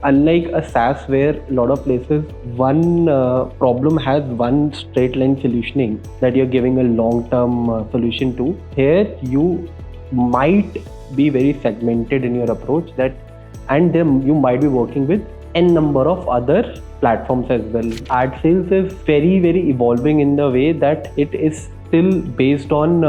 Unlike a SaaS where a lot of places one problem has one straight line solutioning that you're giving a long term solution to, here you might be very segmented in your approach, that and then you might be working with n number of other platforms as well. Ad sales is very evolving in the way that it is still based on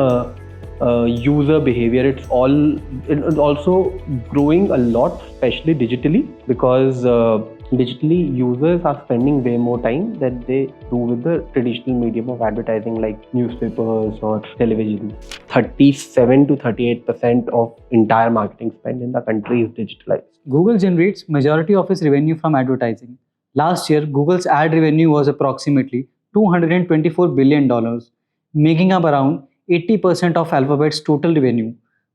user behavior. It's also growing a lot, especially digitally, because digitally users are spending way more time than they do with the traditional medium of advertising like newspapers or television. 37 to 38% of entire marketing spend in the country is digitalized. Google generates majority of its revenue from advertising. Last year, Google's ad revenue was approximately $224 billion, making up around 80% of Alphabet's total revenue,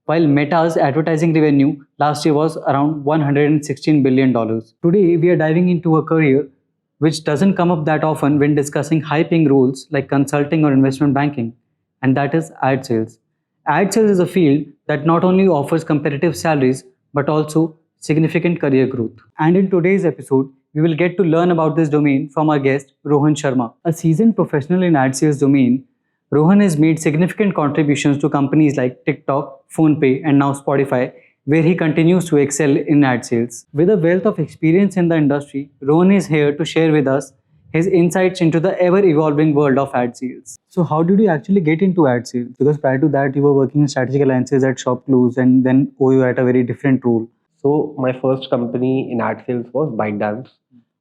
while Meta's advertising revenue last year was around $116 billion. Today, we are diving into a career which doesn't come up that often when discussing high-paying roles like consulting or investment banking, and that is ad sales. Ad sales is a field that not only offers competitive salaries but also significant career growth. And in today's episode, we will get to learn about this domain from our guest Rohan Sharma. A seasoned professional in ad sales domain, Rohan has made significant contributions to companies like TikTok, PhonePe, and now Spotify, where he continues to excel in ad sales. With a wealth of experience in the industry, Rohan is here to share with us his insights into the ever-evolving world of ad sales. So how did you actually get into ad sales? Because prior to that, you were working in strategic alliances at ShopClues and then OYO at a very different role. So my first company in ad sales was ByteDance,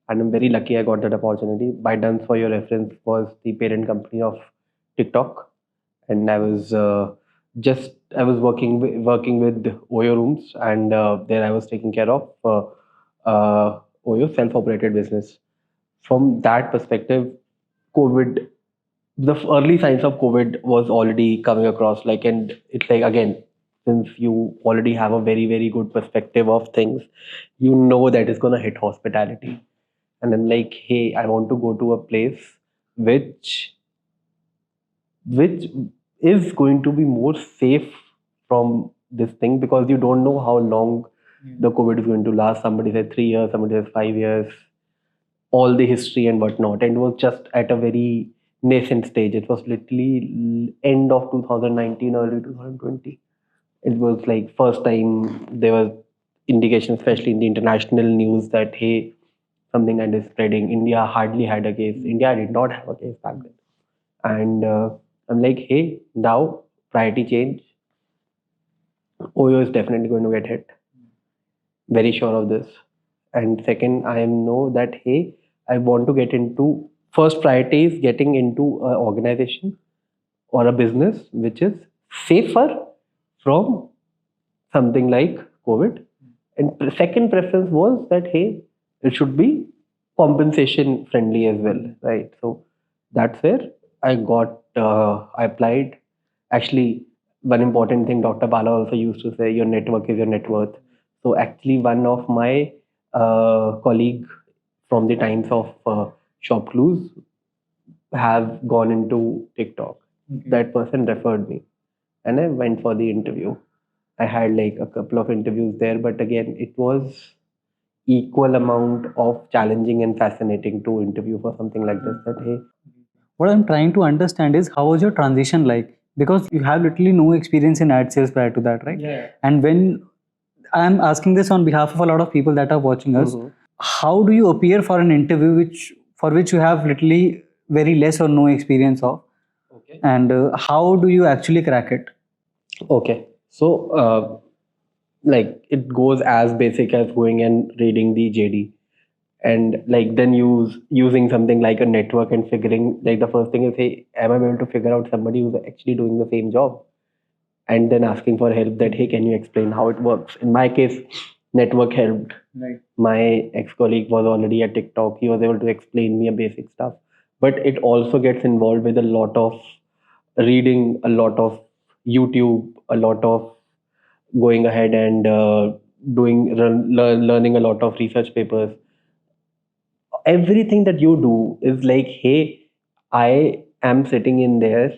and I'm very lucky I got that opportunity. ByteDance, for your reference, was the parent company of TikTok, and I was working with OYO rooms, and there I was taking care of OYO self-operated business. From that perspective, COVID, the early signs of COVID was already coming across. Like, and it's like, again, since you already have a very good perspective of things, you know that it's gonna hit hospitality. And then like, hey, I want to go to a place which is going to be more safe from this thing, because you don't know how long the COVID is going to last. Somebody said 3 years, somebody says 5 years, all the history and whatnot. And it was just at a very nascent stage. It was literally end of 2019, early 2020. It was like first time there was indication, especially in the international news, that hey, something kind of spreading. India hardly had a case. India did not have a case back then. And I'm like, hey, now priority change. OYO is definitely going to get hit. Very sure of this. And second, I know that hey, I want to get into, first priority is getting into an organization or a business which is safer from something like COVID. And second preference was that hey, it should be compensation friendly as well, right? So that's where I applied. Actually, one important thing Dr. Bala also used to say, your network is your net worth. So actually, one of my colleague from the times of ShopClues have gone into TikTok. Okay. That person referred me, and I went for the interview. I had like a couple of interviews there, but again, it was equal amount of challenging and fascinating to interview for something like this. That hey, what I'm trying to understand is how was your transition like? Because you have literally no experience in ad sales prior to that, right? Yeah. And when I'm asking this on behalf of a lot of people that are watching us, how do you appear for an interview for which you have literally very less or no experience of? Okay. And how do you actually crack it? Okay. So like it goes as basic as going and reading the JD, and like then using something like a network and figuring, like the first thing is, hey, am I able to figure out somebody who's actually doing the same job? And then asking for help, that hey, can you explain how it works? In my case, network helped. Right. My ex-colleague was already at TikTok. He was able to explain me a basic stuff. But it also gets involved with a lot of reading, a lot of YouTube, a lot of going ahead and learning a lot of research papers. Everything that you do is like, hey, I am sitting in there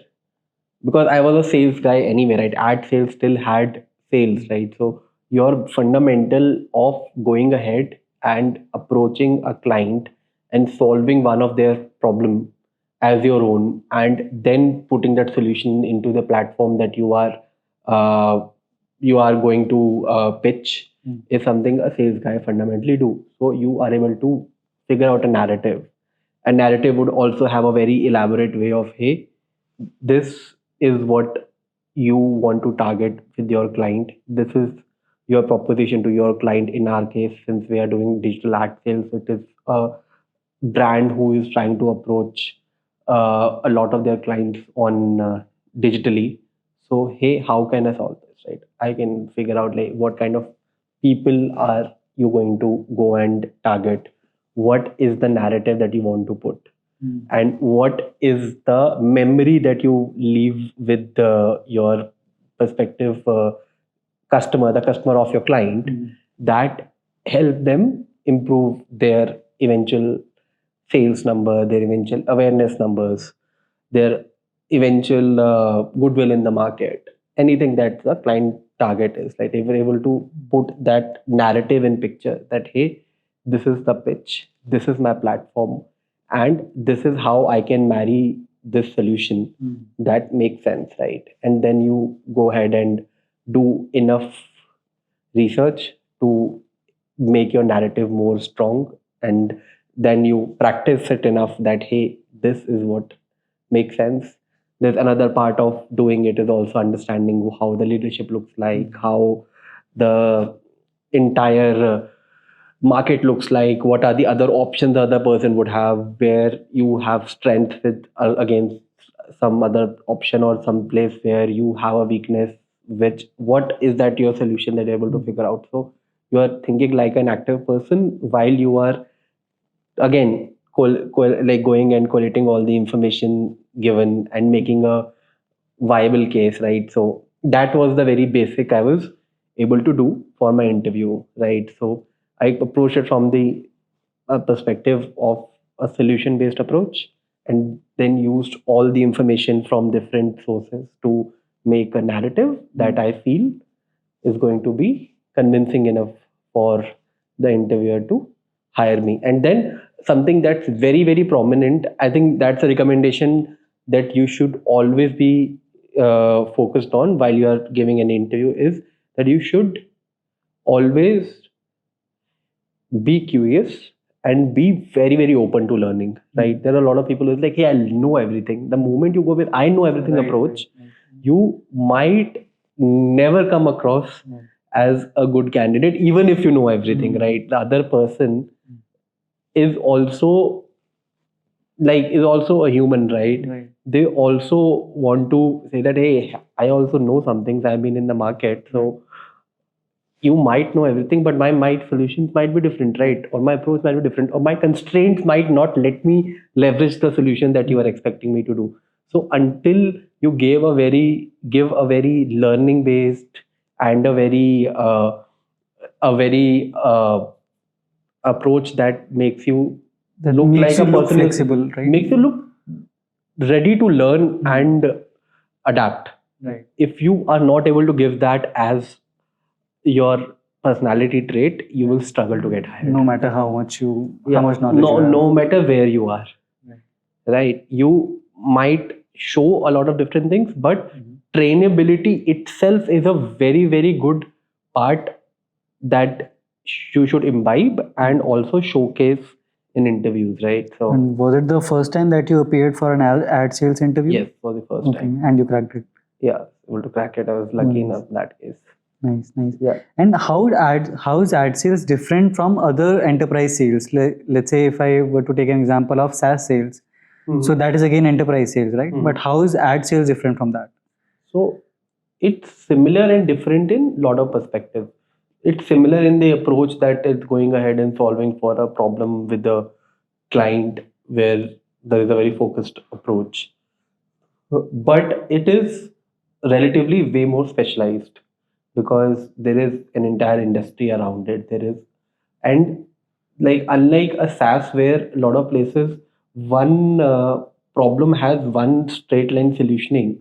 because I was a sales guy anyway, right? Ad sales still had sales, right? So your fundamental of going ahead and approaching a client and solving one of their problem as your own, and then putting that solution into the platform that uh, you are going to pitch, is something a sales guy fundamentally do. So you are able to figure out a narrative. A narrative would also have a very elaborate way of, hey, this is what you want to target with your client. This is your proposition to your client. In our case, since we are doing digital ad sales, it is a brand who is trying to approach a lot of their clients on digitally. So, hey, how can I solve this? Right? I can figure out like what kind of people are you going to go and target. What is the narrative that you want to put? And what is the memory that you leave with your prospective customer, the customer of your client, that help them improve their eventual sales number, their eventual awareness numbers, their eventual goodwill in the market, anything that the client target is. Like they were able to put that narrative in picture that, hey, this is the pitch, this is my platform, and this is how I can marry this solution that makes sense, right? And then you go ahead and do enough research to make your narrative more strong, and then you practice it enough that, hey, this is what makes sense. There's another part of doing it is also understanding how the leadership looks like, how the entire market looks like, what are the other options the other person would have, where you have strength with against some other option, or some place where you have a weakness, which what is that your solution that you're able to figure out. So you are thinking like an active person while you are, again, like going and collating all the information given and making a viable case, right? So that was the very basic I was able to do for my interview, right? So I approached it from the perspective of a solution based approach, and then used all the information from different sources to make a narrative that I feel is going to be convincing enough for the interviewer to hire me. And then something that's very, very prominent, I think that's a recommendation that you should always be focused on while you are giving an interview, is that you should always be curious and be very, very open to learning, right? There are a lot of people who's like, hey, I know everything. The moment you go with I know everything approach, you might never come across as a good candidate, even if you know everything, right? The other person is also is also a human, right? They also want to say that, hey, I also know some things, I've been in the market. So you might know everything, but my solutions might be different, right? Or my approach might be different, or my constraints might not let me leverage the solution that you are expecting me to do. So until you give a very learning based and a very approach that makes you That look makes like you a look person flexible, right? makes you look ready to learn and adapt. Right. If you are not able to give that as your personality trait, you will struggle to get hired. No matter how much Yeah. how much knowledge no you have. no matter where you are, right? You might show a lot of different things, but trainability itself is a very, very good part that you should imbibe and also showcase in interviews, right? So And was it the first time that you appeared for an ad sales interview? yes, for the first Okay, time. and you cracked it. Yeah, able to crack it. I was lucky Nice. enough in that case. Nice, nice. Yeah. And how is ad sales different from other enterprise sales? Let's say if I were to take an example of SaaS sales, so that is again enterprise sales, right? But how is ad sales different from that? So it's similar and different in lot of perspective. It's similar in the approach that it's going ahead and solving for a problem with the client, where there is a very focused approach. But it is relatively way more specialized because there is an entire industry around it. There is, and like unlike a SaaS where a lot of places one problem has one straight line solutioning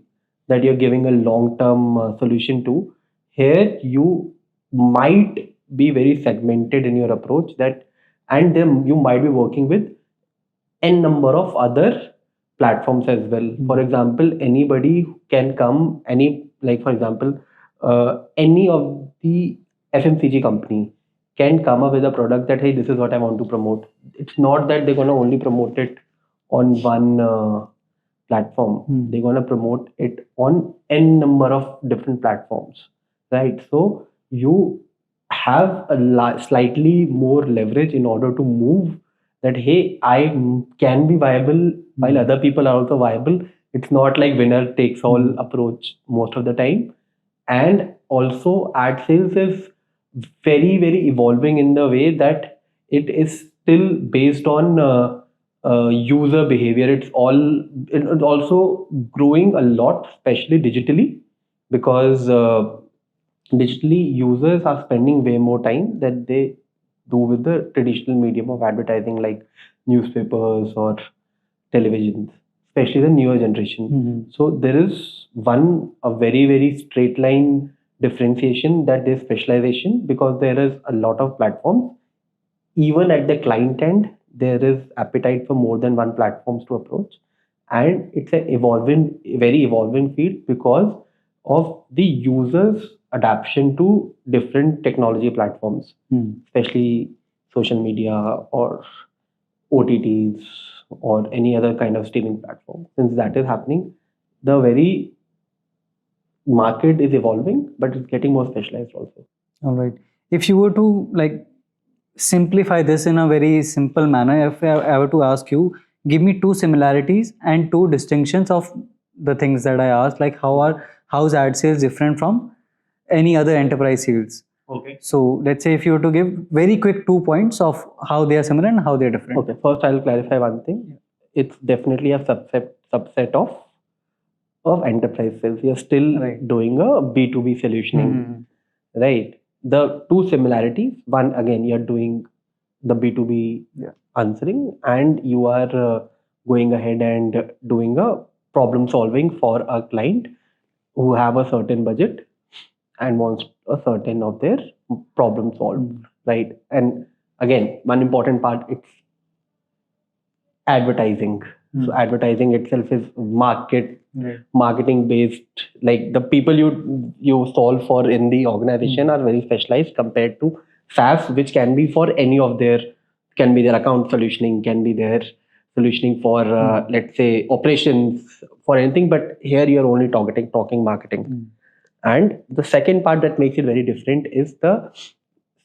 that you're giving a long term solution to, here you might be very segmented in your approach, that and then you might be working with n number of other platforms as well. For example, anybody can come, like for example, any of the FMCG company can come up with a product that, hey, this is what I want to promote. It's not that they're going to only promote it on one platform. They're going to promote it on n number of different platforms, right? So you have a slightly more leverage in order to move that, hey, can be viable while other people are also viable. It's not like winner takes all approach most of the time. And also ad sales is very evolving in the way that it is still based on user behavior. It's also growing a lot, especially digitally, because digitally users are spending way more time than they do with the traditional medium of advertising like newspapers or televisions, especially the newer generation. So there is a very straight line differentiation, that there's specialization, because there is a lot of platforms. Even at the client end, there is appetite for more than one platforms to approach, and it's a very evolving field because of the users' adaptation to different technology platforms, especially social media or OTTs or any other kind of streaming platform. Since that is happening, the very market is evolving, but it's getting more specialized also. All right. If you were to simplify this in a very simple manner, if I were to ask you, give me two similarities and two distinctions of the things that I asked, like how's ad sales different from any other enterprise sales? Okay. So let's say if you were to give very quick 2 points of how they are similar and how they are different. Okay. First, I'll clarify one thing. It's definitely a subset of enterprise sales. You're still doing a B2B solutioning, right? The two similarities: one, again, you're doing the B2B answering, and you are going ahead and doing a problem solving for a client who have a certain budget and wants a certain of their problem solved, right? And again, one important part, it's advertising. So advertising itself is marketing based. Like the people you solve for in the organization are very specialized compared to SaaS, which can be for any of their, can be their account solutioning, can be their solutioning for let's say operations, for anything. But here you're only talking marketing. And the second part that makes it very different is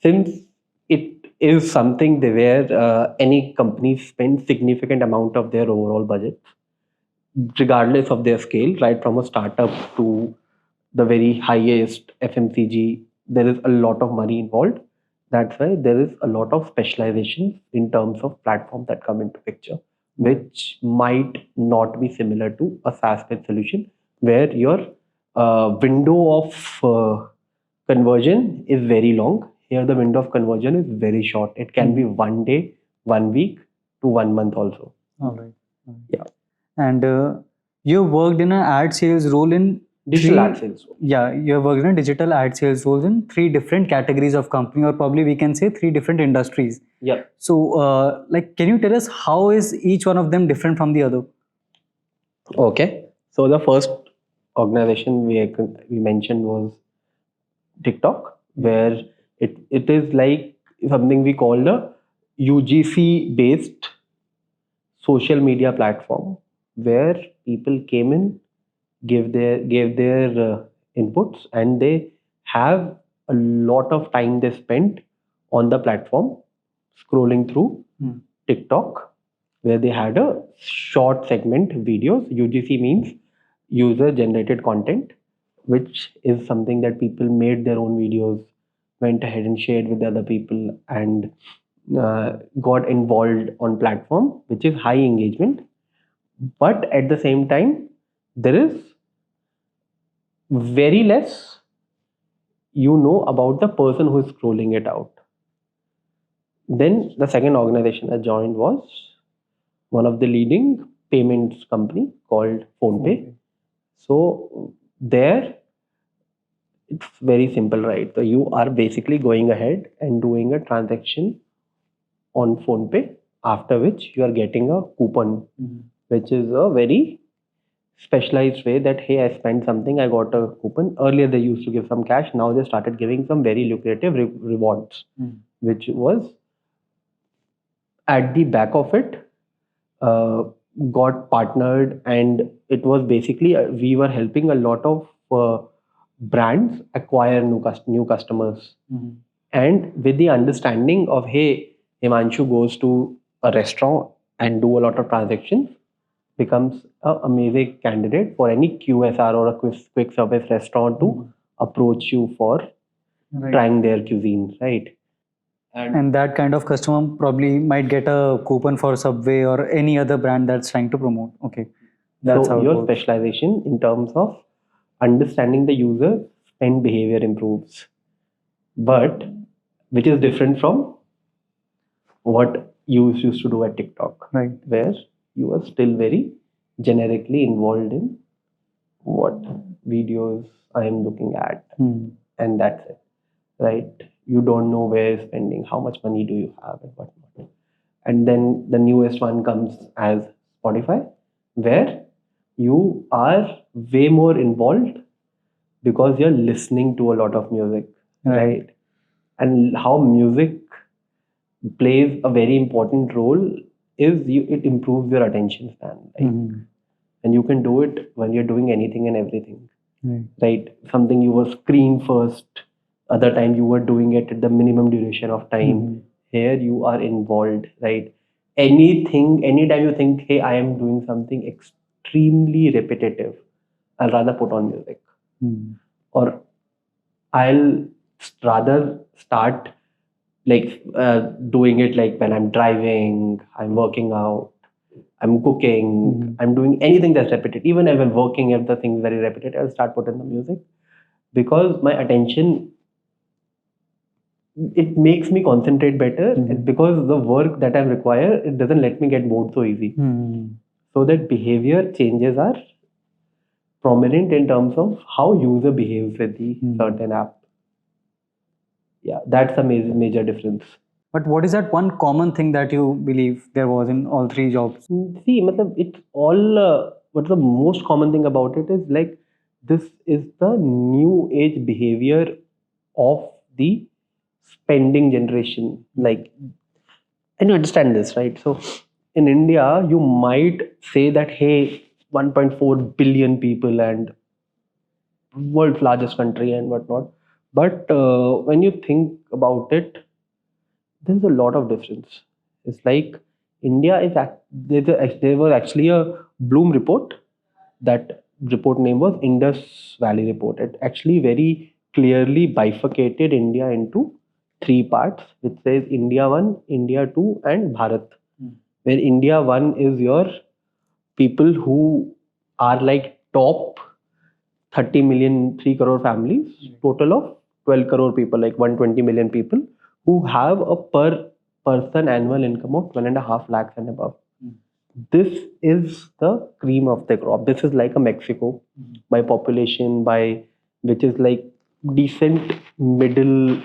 since it is something where any company spends significant amount of their overall budget, regardless of their scale, right from a startup to the very highest FMCG, there is a lot of money involved. That's why there is a lot of specialization in terms of platforms that come into picture, which might not be similar to a SaaS-based solution, where your window of conversion is very long. Here, the window of conversion is very short. It can be 1 day, 1 week to 1 month also. All right. Yeah. And you worked in an ad sales role in Digital ad sales. Yeah, you have worked in a digital ad sales roles in 3 different categories of company, or probably we can say 3 different industries. Yeah. So, can you tell us how is each one of them different from the other? Okay. So the first organization we mentioned was TikTok, where it is like something we call a UGC based social media platform, where people came in, gave their inputs, and they have a lot of time they spent on the platform scrolling through TikTok, where they had a short segment videos. UGC means user generated content, which is something that people made their own videos, went ahead and shared with other people, and got involved on platform, which is high engagement. But at the same time, there is very less about the person who is scrolling it out. Then the second organization I joined was one of the leading payments company called PhonePe. So there it's very simple, right? So you are basically going ahead and doing a transaction on PhonePe, after which you are getting a coupon, which is a very specialized way that hey, I spent something, I got a coupon. Earlier they used to give some cash, now they started giving some very lucrative rewards, which was at the back of it. Uh, got partnered, and it was basically we were helping a lot of brands acquire new customers, and with the understanding of hey, Himanshu goes to a restaurant and do a lot of transactions, becomes an amazing candidate for any QSR or a quick service restaurant to approach you for trying their cuisine, right? And that kind of customer probably might get a coupon for Subway or any other brand that's trying to promote. Okay, that's So how it your works. specialization in terms of understanding the user spend behavior improves, but which is different from what you used to do at TikTok, Right. where you were still very generically involved in what videos I am looking at, and that's it, right? You don't know where you're spending, how much money do you have, and whatnot. And then the newest one comes as Spotify, where you are way more involved because you're listening to a lot of music, right? And how music plays a very important role is it improves your attention span, right? And you can do it when you're doing anything and everything, right? Something you were screen first, other time you were doing it at the minimum duration of time. Here you are involved, right? Anytime you think, hey, I am doing something extremely repetitive, I'll rather put on music, or I'll rather start like doing it like when I'm driving, I'm working out, I'm cooking, I'm doing anything that's repetitive. Even if I'm working, if the thing's very repetitive, I'll start putting the music because my attention, it makes me concentrate better, and because the work that I require, it doesn't let me get bored so easy. So that behavior changes are prominent in terms of how user behaves with the certain app. Yeah, that's a major difference. But what is that one common thing that you believe there was in all three jobs? See, matlab, it's all. What's the most common thing about it is like this is the new age behavior of the spending generation. Like, and you understand this, right? So, in India, you might say that hey, 1.4 billion people and world's largest country and whatnot. But when you think about it, there's a lot of difference. It's like India is there was actually a Bloom report. That report name was Indus Valley report. It actually very clearly bifurcated India into three parts, which says India 1, India 2, and Bharat. Where India 1 is your people who are like top 30 million, 3 crore families, total of 12 crore people, like 120 million people who have a per person annual income of 1.5 lakhs and above. This is the cream of the crop. This is like a Mexico by population, by which is like decent middle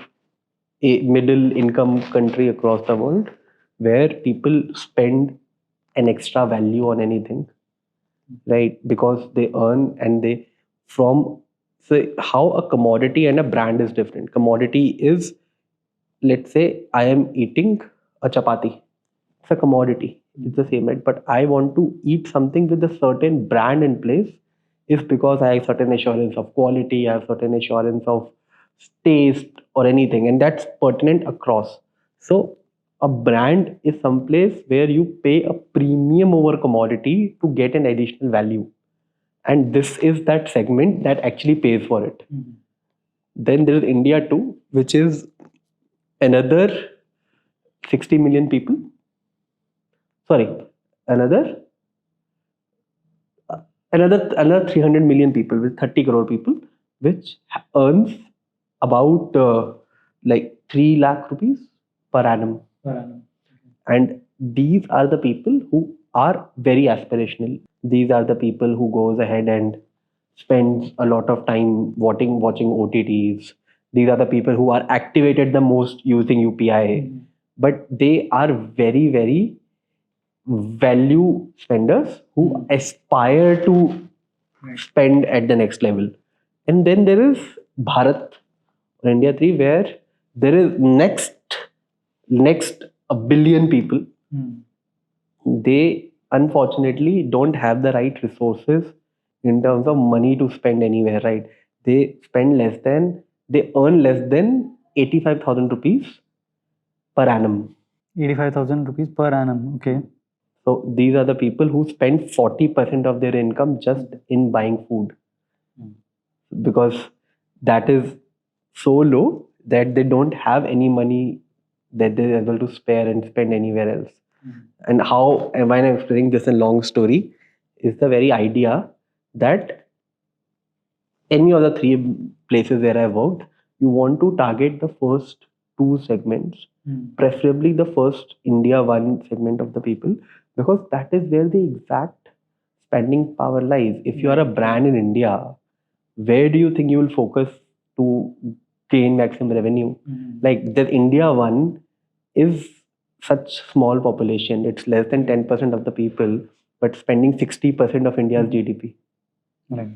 income country across the world, where people spend an extra value on anything, right? Because they earn and they from so how a commodity and a brand is different. Commodity is, let's say I am eating a chapati. It's a commodity. It's the same, right? But I want to eat something with a certain brand in place, if because I have certain assurance of quality, I have certain assurance of taste or anything, and that's pertinent across. So a brand is someplace where you pay a premium over commodity to get an additional value, and this is that segment that actually pays for it. Then there is India too, which is another 60 million people. Sorry, another another 300 million people with 30 crore people, which earns about like 3 lakh rupees per annum. And these are the people who are very aspirational. These are the people who goes ahead and spends a lot of time watching OTTs. These are the people who are activated the most using UPI. but they are very, very value spenders who aspire to spend at the next level. And then there is Bharat or India 3, where there is next a billion people. They unfortunately don't have the right resources in terms of money to spend anywhere, right? They earn less than 85,000 rupees per annum. 85,000 rupees per annum. Okay. So these are the people who spend 40% of their income just in buying food, because that is so low that they don't have any money that they're able to spare and spend anywhere else. And how, and why I'm explaining this in long story, is the very idea that any of the three places where I worked, you want to target the first two segments, preferably the first India one segment of the people, because that is where the exact spending power lies. If you are a brand in India, where do you think you will focus to gain maximum revenue? Like the India one is such small population, it's less than 10% of the people, but spending 60% of India's GDP, Right.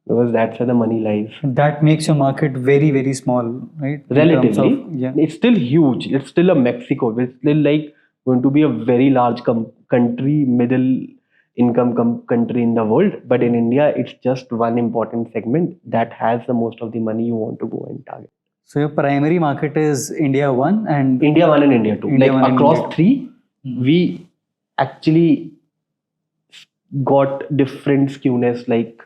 because that's where the money lies. That makes your market very, very small, right? In terms Relatively, of, yeah. it's still huge. It's still a Mexico. It's still like going to be a very large country, middle income country in the world. But in India, it's just one important segment that has the most of the money you want to go and target. So your primary market is India 1 and India 1 and India 2. India Like 1 and across India 2. three, we actually got different skewness. Like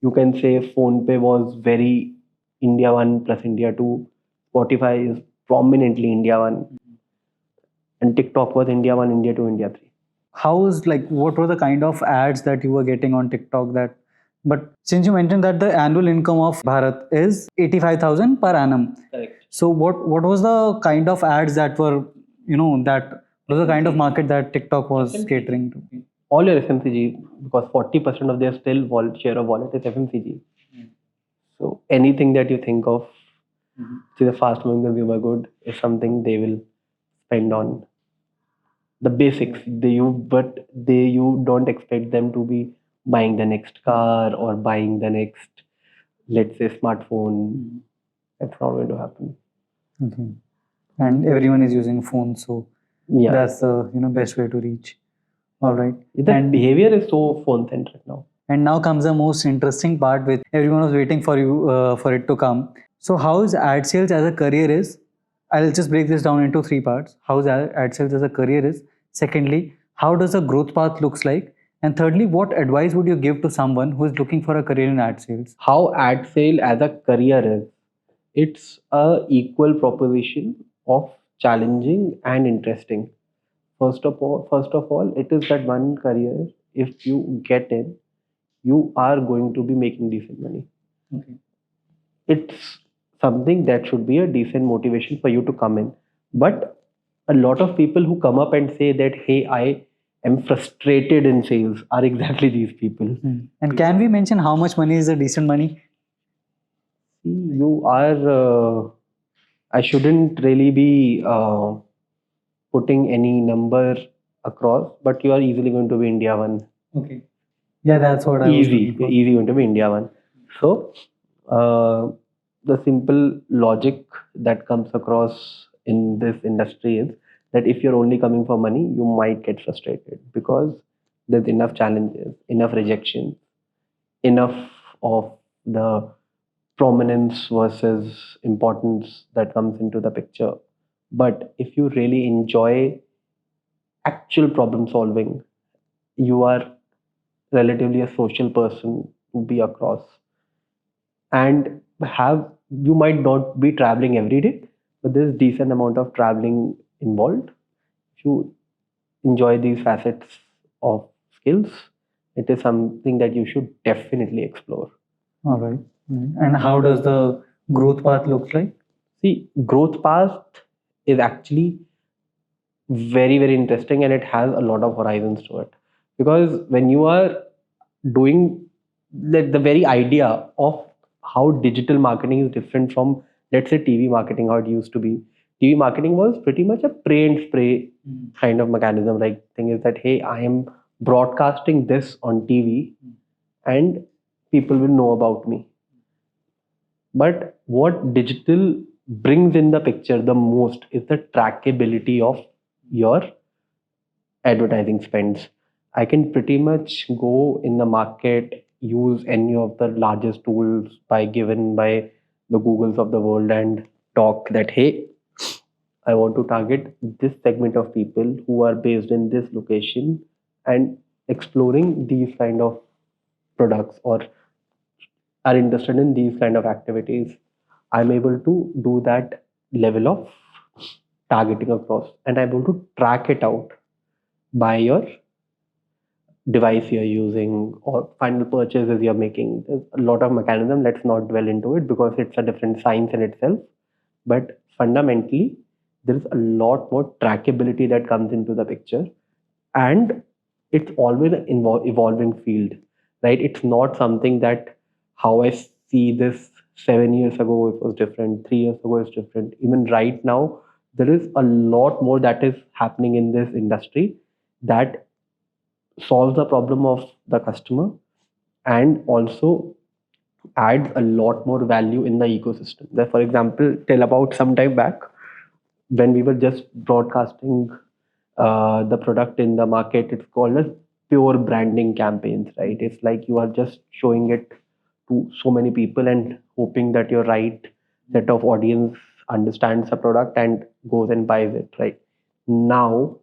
you can say PhonePe was very India 1 plus India 2. Spotify is prominently India 1. And TikTok was India 1, India 2, India 3. How's like what were the kind of ads that you were getting on TikTok that, but since you mentioned that the annual income of Bharat is 85,000 per annum. Correct. So what was the kind of ads that were, that was the kind of market that TikTok was catering to? All your FMCG, because 40% of their still share of wallet is FMCG. So anything that you think of, which is a fast moving consumer good, is something they will spend on. The basics, you don't expect them to be buying the next car or buying the next, let's say, smartphone. That's not going to happen. Okay. And everyone is using phones, so Yeah, that's the best way to reach. All right. the And behavior is so phone centric now. And now comes the most interesting part, which everyone was waiting for you for it to come. So, how is ad sales as a career is? I'll just break this down into three parts. How is ad sales as a career is? Secondly, how does the growth path looks like? And thirdly, what advice would you give to someone who is looking for a career in ad sales? How ad sale as a career is? It's a equal proposition of challenging and interesting. First of all, it is that one career. If you get in, you are going to be making decent money. Okay. It's something that should be a decent motivation for you to come in. But a lot of people who come up and say that, hey, I am frustrated in sales, are exactly these people. And can we mention how much money is a decent money? See, you are, I shouldn't really be putting any number across, but you are easily going to be India 1. Okay. Yeah, that's what I was Easy, looking for. easy going to be India 1. So, the simple logic that comes across in this industry is that if you're only coming for money, you might get frustrated, because there's enough challenges, enough rejection, enough of the prominence versus importance that comes into the picture. But if you really enjoy actual problem solving, you are relatively a social person to be across, and have you might not be traveling every day, but there's decent amount of traveling involved. If you enjoy these facets of skills, it is something that you should definitely explore. All right. And how does the growth path look like? See, growth path is actually very, very interesting, and it has a lot of horizons to it, because when you are doing the very idea of how digital marketing is different from, let's say, TV marketing, how it used to be. TV marketing was pretty much a pray and spray kind of mechanism. Like, thing is that, hey, I am broadcasting this on TV and people will know about me. But what digital brings in the picture the most is the trackability of your advertising spends. I can pretty much go in the market, use any of the largest tools given by the Googles of the world and talk that, hey, I want to target this segment of people who are based in this location and exploring these kind of products or are interested in these kind of activities. I'm able to do that level of targeting across and I'm able to track it out by your device you're using or final purchases you're making. There's a lot of mechanism. Let's not dwell into it because it's a different science in itself. But fundamentally, there's a lot more trackability that comes into the picture. And it's always an evolving field, right? It's not something that how I see this 7 years ago, it was different, 3 years ago, it's different. Even right now, there is a lot more that is happening in this industry that solves the problem of the customer and also adds a lot more value in the ecosystem. That, for example, till about some time back, when we were just broadcasting the product in the market, it's called as pure branding campaigns, right? It's like you are just showing it to so many people and hoping that your right set of audience understands the product and goes and buys it, right? Now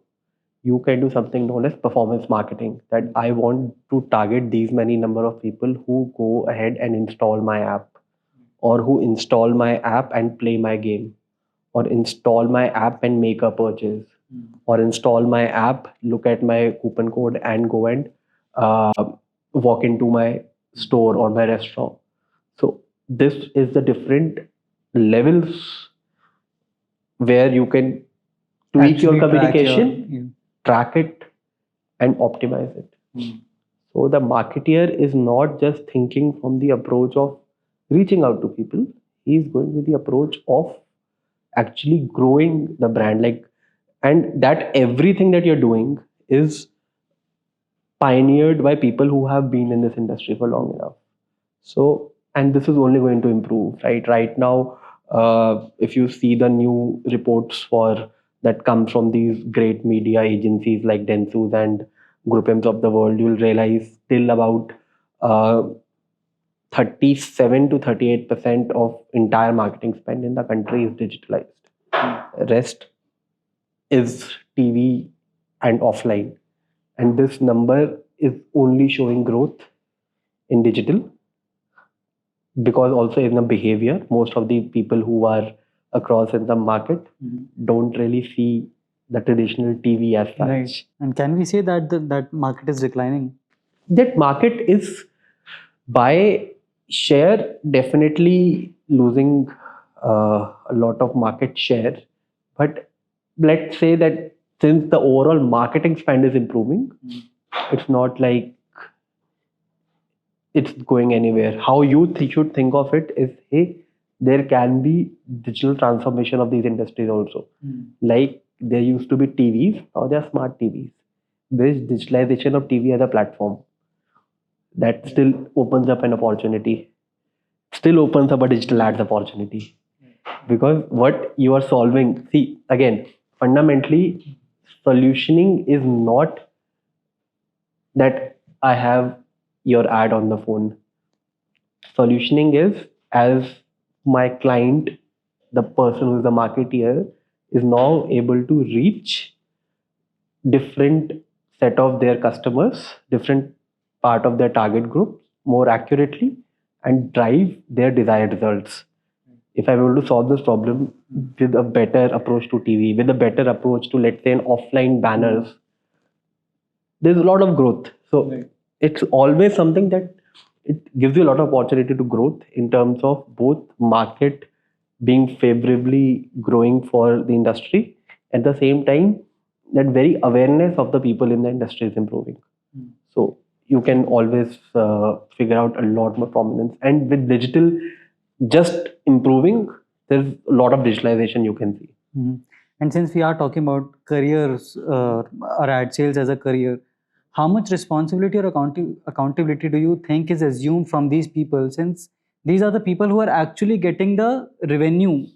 you can do something known as performance marketing, that I want to target these many number of people who go ahead and install my app or who install my app and play my game or install my app and make a purchase or install my app, look at my coupon code and go and uh, walk into my store or my restaurant. So this is the different levels where you can tweak your Actually track your communication, track it and optimize it. So the marketeer is not just thinking from the approach of reaching out to people. He's going with the approach of actually growing the brand, like, and that everything that you're doing is pioneered by people who have been in this industry for long enough. So, and this is only going to improve, right? Right now, if you see the new reports for that come from these great media agencies like Dentsu's and Group of the world, you'll realize still about uh, 37 to 38% of entire marketing spend in the country is digitalized. Rest is TV and offline. And this number is only showing growth in digital because also in the behavior, most of the people who are across in the market don't really see the traditional TV as such. Right. And can we say that that market is declining? That market is by share definitely losing a lot of market share. But let's say that since the overall marketing spend is improving, it's not like it's going anywhere. How you should think of it is, hey, there can be digital transformation of these industries also. Like there used to be TVs, now there are smart TVs. There is digitalization of TV as a platform that still opens up an opportunity, still opens up a digital ads opportunity. Because what you are solving, see, again, fundamentally, solutioning is not that I have your ad on the phone. Solutioning is as my client, the person who is the marketeer, is now able to reach different set of their customers, different part of their target group more accurately and drive their desired results. If I'm able to solve this problem with a better approach to TV, with a better approach to, let's say, an offline banners, there's a lot of growth. So it's always something that it gives you a lot of opportunity to growth in terms of both market being favorably growing for the industry, at the same time that very awareness of the people in the industry is improving. So you can always figure out a lot more prominence, and with digital just improving, there's a lot of digitalization you can see. Mhm. And since we are talking about careers or ad sales as a career, how much responsibility or accountability do you think is assumed from these people, since these are the people who are actually getting the revenue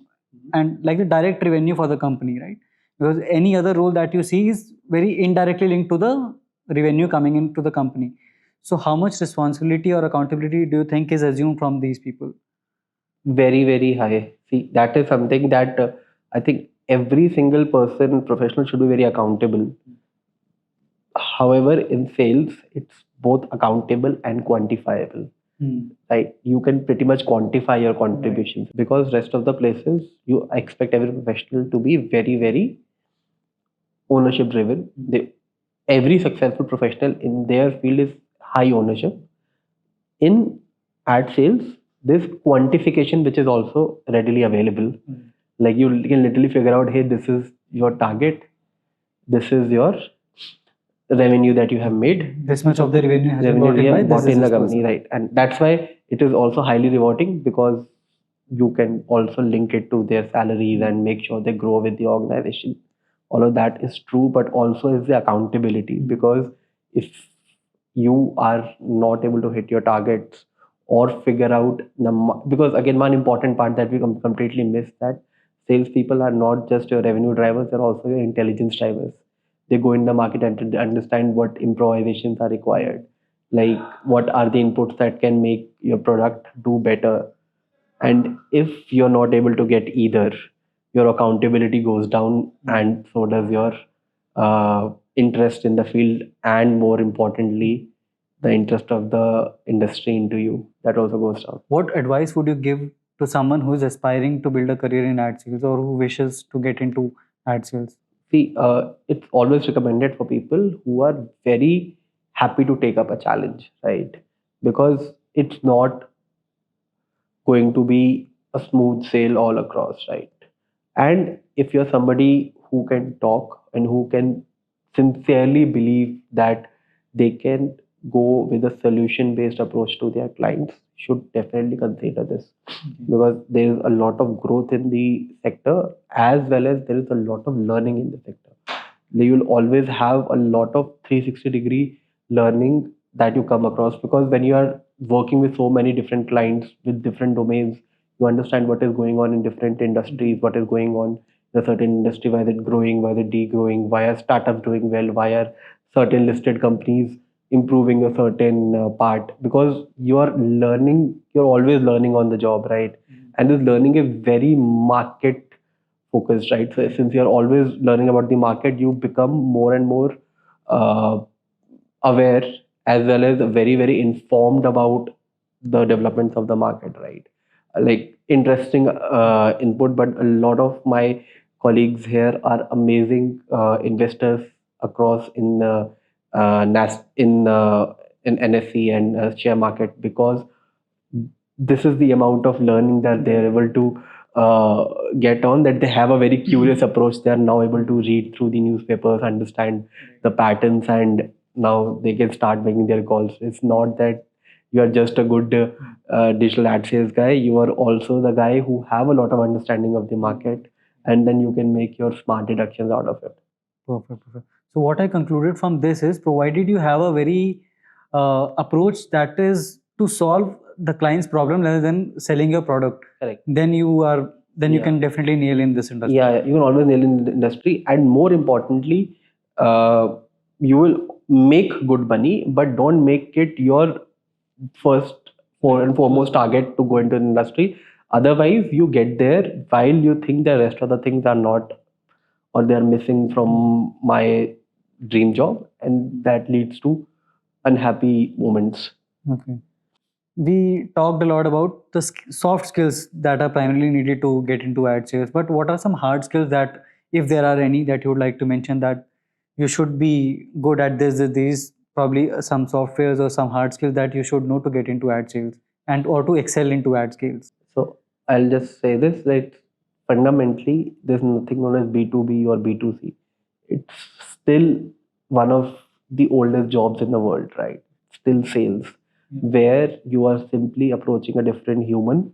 and like the direct revenue for the company, right? Because any other role that you see is very indirectly linked to the revenue coming into the company. So, how much responsibility or accountability do you think is assumed from these people? Very, very high. See, that is something that I think every single person, professional, should be very accountable. However, in sales, it's both accountable and quantifiable. Right? You can pretty much quantify your contributions because rest of the places you expect every professional to be very, very ownership driven. Every successful professional in their field is high ownership. In ad sales, this quantification which is also readily available. Like you can literally figure out, hey, this is your target, this is your revenue that you have made, This much of the revenue has been revenue brought we in by have bought this in the this company, person. right? And that's why it is also highly rewarding because you can also link it to their salaries and make sure they grow with the organization. All of that is true, but also is the accountability because if you are not able to hit your targets or figure out because again one important part that we completely miss that salespeople are not just your revenue drivers, they're also your intelligence drivers. They go in the market and to understand what improvisations are required, like what are the inputs that can make your product do better. And if you're not able to get either, your accountability goes down, and so does your interest in the field, and more importantly, the interest of the industry into you. That also goes down. What advice would you give to someone who is aspiring to build a career in ad sales or who wishes to get into ad sales? See, it's always recommended for people who are very happy to take up a challenge, right? Because it's not going to be a smooth sail all across, right? And if you're somebody who can talk and who can sincerely believe that they can go with a solution based approach to their clients, should definitely consider this because there is a lot of growth in the sector as well as there is a lot of learning in the sector. You will always have a lot of 360-degree learning that you come across because when you are working with so many different clients with different domains, you understand what is going on in different industries, what is going on in a certain industry, why is it growing, why is it degrowing, why are startups doing well, why are certain listed companies improving a certain part, because you are learning, you're always learning on the job, right? And this learning is very market focused, right? So since you're always learning about the market, you become more and more uh, aware as well as very, very informed about the developments of the market, right? Like interesting input, but a lot of my colleagues here are amazing investors across in in NSE and share market because this is the amount of learning that they're able to get on, that they have a very curious approach. They are now able to read through the newspapers, understand the patterns, and now they can start making their calls. It's not that you are just a good digital ad sales guy, you are also the guy who have a lot of understanding of the market, and then you can make your smart deductions out of it. Perfect, perfect. So what I concluded from this is, provided you have a very approach that is to solve the client's problem rather than selling your product, Correct. then you Yeah. can definitely nail in this industry. Yeah, you can always nail in the industry, and more importantly, you will make good money, but don't make it your first and foremost target to go into the industry. Otherwise, you get there while you think the rest of the things are not, or they are missing from my dream job, and that leads to unhappy moments. Okay. We talked a lot about the soft skills that are primarily needed to get into ad sales, but what are some hard skills that, if there are any, that you would like to mention that you should be good at these probably some softwares or some hard skills that you should know to get into ad sales and or to excel into ad sales? So I'll just say this, that fundamentally there's nothing known as B2B or B2C. It's still one of the oldest jobs in the world, right? Still sales, where you are simply approaching a different human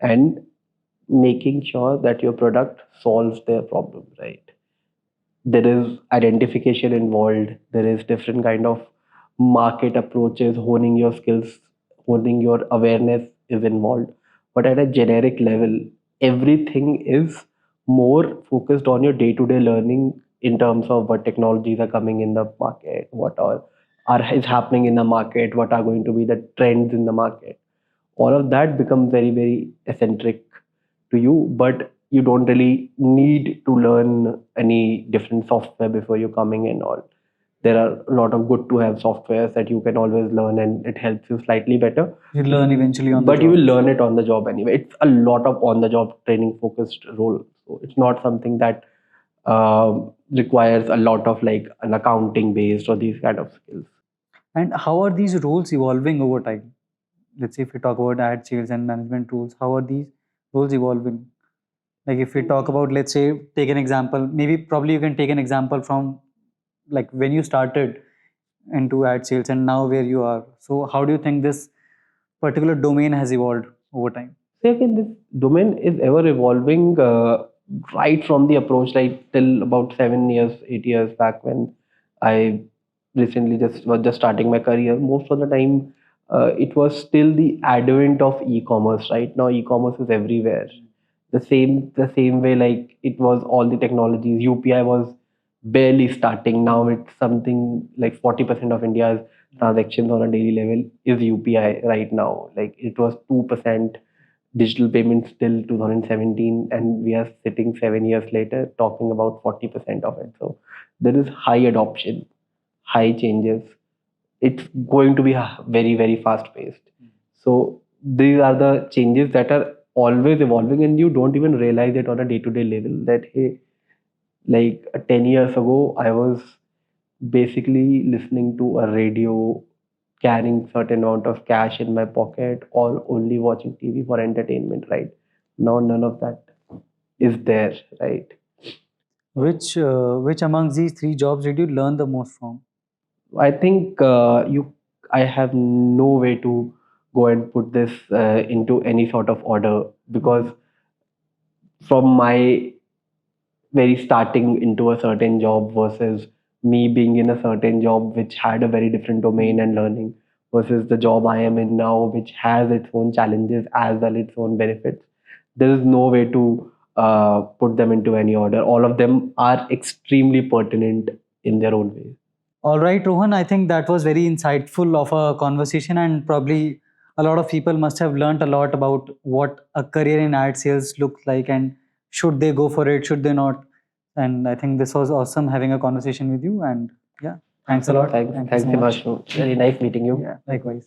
and making sure that your product solves their problem, right? There is identification involved. There is different kind of market approaches, honing your skills, honing your awareness is involved. But at a generic level, everything is more focused on your day-to-day learning in terms of what technologies are coming in the market, what are is happening in the market, what are going to be the trends in the market. All of that becomes very, very eccentric to you, but you don't really need to learn any different software before you're coming in. All there are a lot of good to have softwares that you can always learn, and it helps you slightly better. You learn eventually on the But you job. will learn it on the job anyway. It's a lot of on the job training focused role, so it's not something that requires a lot of like an accounting based or these kind of skills. And how are these roles evolving over time? Let's say if we talk about ad sales and management roles, how are these roles evolving? Like if we talk about, let's say, take an example, maybe probably you can take an example from like when you started into ad sales and now where you are. So how do you think this particular domain has evolved over time? So again, this domain is ever evolving, right from the approach, like till about 7 years, 8 years back when I recently just was just starting my career. Most of the time, it was still the advent of e-commerce. Right now, e-commerce is everywhere. The same way, like it was all the technologies. UPI was barely starting. Now it's something like 40% of India's transactions on a daily level is UPI right now. Like it was 2% digital payments till 2017, and we are sitting 7 years later talking about 40% of it. So there is high adoption, high changes. It's going to be very, very fast paced. So these are the changes that are always evolving, and you don't even realize it on a day to day level. That hey, like 10 years ago, I was basically listening to a radio, carrying certain amount of cash in my pocket, or only watching TV for entertainment, right? Now none of that is there, right? Which amongst these three jobs did you learn the most from? I think I have no way to go and put this into any sort of order, because from my very starting into a certain job versus me being in a certain job which had a very different domain and learning, versus the job I am in now, which has its own challenges as well its own benefits. There is no way to put them into any order. All of them are extremely pertinent in their own way. All right, Rohan, I think that was very insightful of a conversation, and probably a lot of people must have learned a lot about what a career in ad sales looks like and should they go for it, should they not. And I think this was awesome having a conversation with you. And yeah, thanks a lot. Thanks, Thank you thanks, so much. Himanshu. Very nice meeting you. Yeah, likewise.